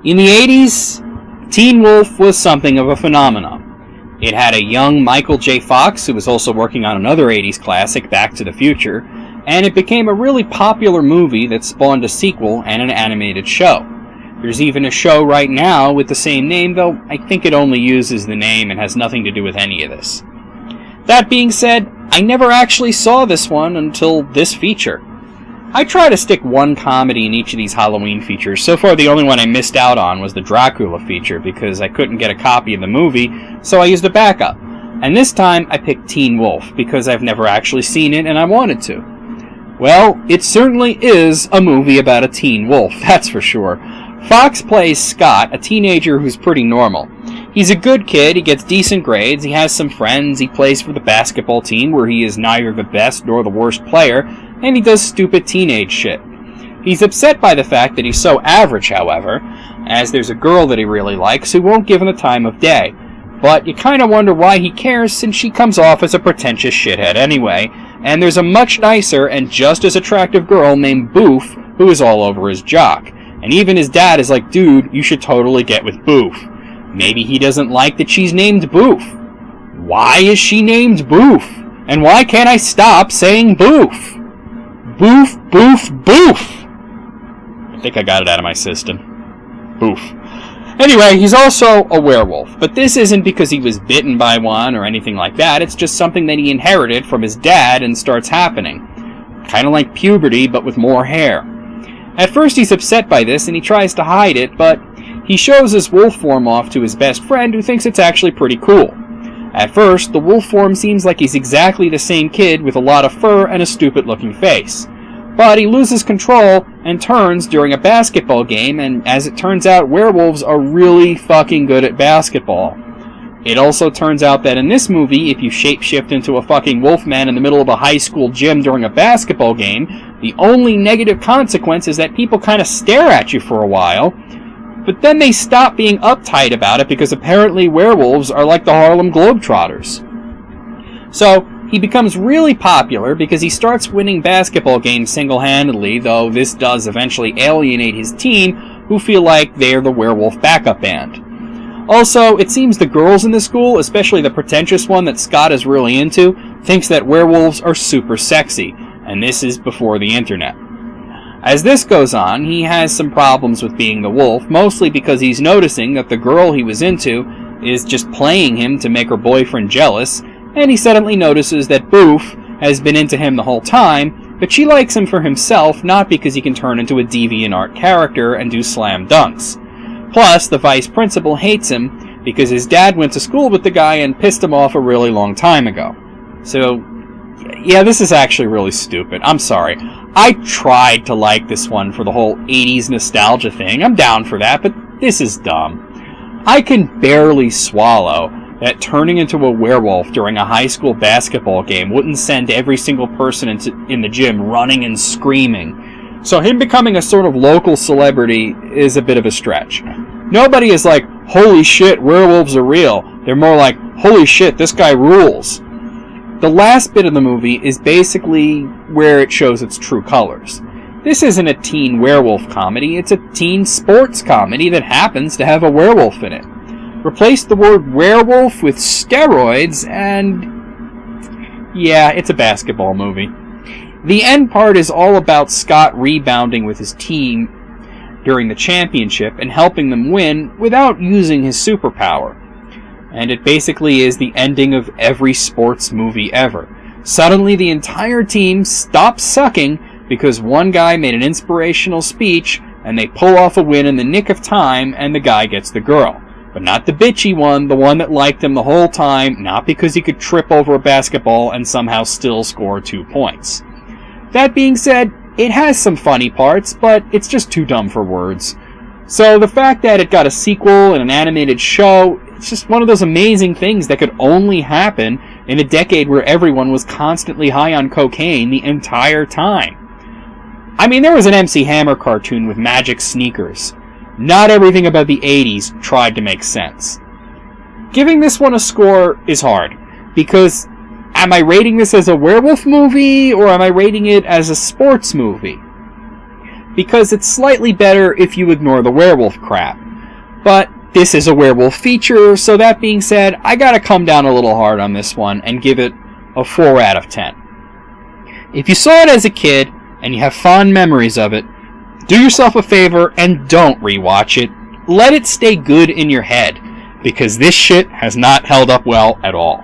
In the 80s, Teen Wolf was something of a phenomenon. It had a young Michael J. Fox, who was also working on another 80s classic, Back to the Future, and it became a really popular movie that spawned a sequel and an animated show. There's even a show right now with the same name, though I think it only uses the name and has nothing to do with any of this. That being said, I never actually saw this one until this feature. I try to stick one comedy in each of these Halloween features. So far, the only one I missed out on was the Dracula feature because I couldn't get a copy of the movie, so I used a backup. And this time, I picked Teen Wolf because I've never actually seen it and I wanted to. Well, it certainly is a movie about a teen wolf, that's for sure. Fox plays Scott, a teenager who's pretty normal. He's a good kid, he gets decent grades, he has some friends, he plays for the basketball team where he is neither the best nor the worst player, and he does stupid teenage shit. He's upset by the fact that he's so average, however, as there's a girl that he really likes who won't give him the time of day. But you kinda wonder why he cares since she comes off as a pretentious shithead anyway, and there's a much nicer and just as attractive girl named Boof who is all over his jock. And even his dad is like, dude, you should totally get with Boof. Maybe he doesn't like that she's named Boof. Why is she named Boof? And why can't I stop saying Boof? Boof, Boof, Boof! I think I got it out of my system. Boof. Anyway, he's also a werewolf, but this isn't because he was bitten by one or anything like that, it's just something that he inherited from his dad and starts happening. Kinda like puberty, but with more hair. At first he's upset by this and he tries to hide it, but he shows his wolf form off to his best friend who thinks it's actually pretty cool. At first, the wolf form seems like he's exactly the same kid with a lot of fur and a stupid looking face. But he loses control and turns during a basketball game, and as it turns out, werewolves are really fucking good at basketball. It also turns out that in this movie, if you shapeshift into a fucking wolfman in the middle of a high school gym during a basketball game, the only negative consequence is that people kind of stare at you for a while, but then they stop being uptight about it because apparently werewolves are like the Harlem Globetrotters. So, he becomes really popular because he starts winning basketball games single-handedly, though this does eventually alienate his team, who feel like they're the werewolf backup band. Also, it seems the girls in the school, especially the pretentious one that Scott is really into, thinks that werewolves are super sexy, and this is before the internet. As this goes on, he has some problems with being the wolf, mostly because he's noticing that the girl he was into is just playing him to make her boyfriend jealous, and he suddenly notices that Boof has been into him the whole time, but she likes him for himself, not because he can turn into a DeviantArt character and do slam dunks. Plus, the vice principal hates him because his dad went to school with the guy and pissed him off a really long time ago. So, yeah, this is actually really stupid. I'm sorry. I tried to like this one for the whole 80s nostalgia thing. I'm down for that, but this is dumb. I can barely swallow that turning into a werewolf during a high school basketball game wouldn't send every single person in the gym running and screaming. So him becoming a sort of local celebrity is a bit of a stretch. Nobody is like, holy shit, werewolves are real. They're more like, holy shit, this guy rules. The last bit of the movie is basically where it shows its true colors. This isn't a teen werewolf comedy, it's a teen sports comedy that happens to have a werewolf in it. Replace the word werewolf with steroids and yeah, it's a basketball movie. The end part is all about Scott rebounding with his team during the championship and helping them win without using his superpower. And it basically is the ending of every sports movie ever. Suddenly the entire team stops sucking because one guy made an inspirational speech and they pull off a win in the nick of time and the guy gets the girl. But not the bitchy one, the one that liked him the whole time, not because he could trip over a basketball and somehow still score 2 points. That being said, it has some funny parts, but it's just too dumb for words. So the fact that it got a sequel and an animated show, it's just one of those amazing things that could only happen in a decade where everyone was constantly high on cocaine the entire time. I mean, there was an MC Hammer cartoon with magic sneakers. Not everything about the 80s tried to make sense. Giving this one a score is hard, because am I rating this as a werewolf movie, or am I rating it as a sports movie? Because it's slightly better if you ignore the werewolf crap. But this is a werewolf feature, so that being said, I gotta come down a little hard on this one and give it a 4 out of 10. If you saw it as a kid, and you have fond memories of it, do yourself a favor and don't rewatch it. Let it stay good in your head, because this shit has not held up well at all.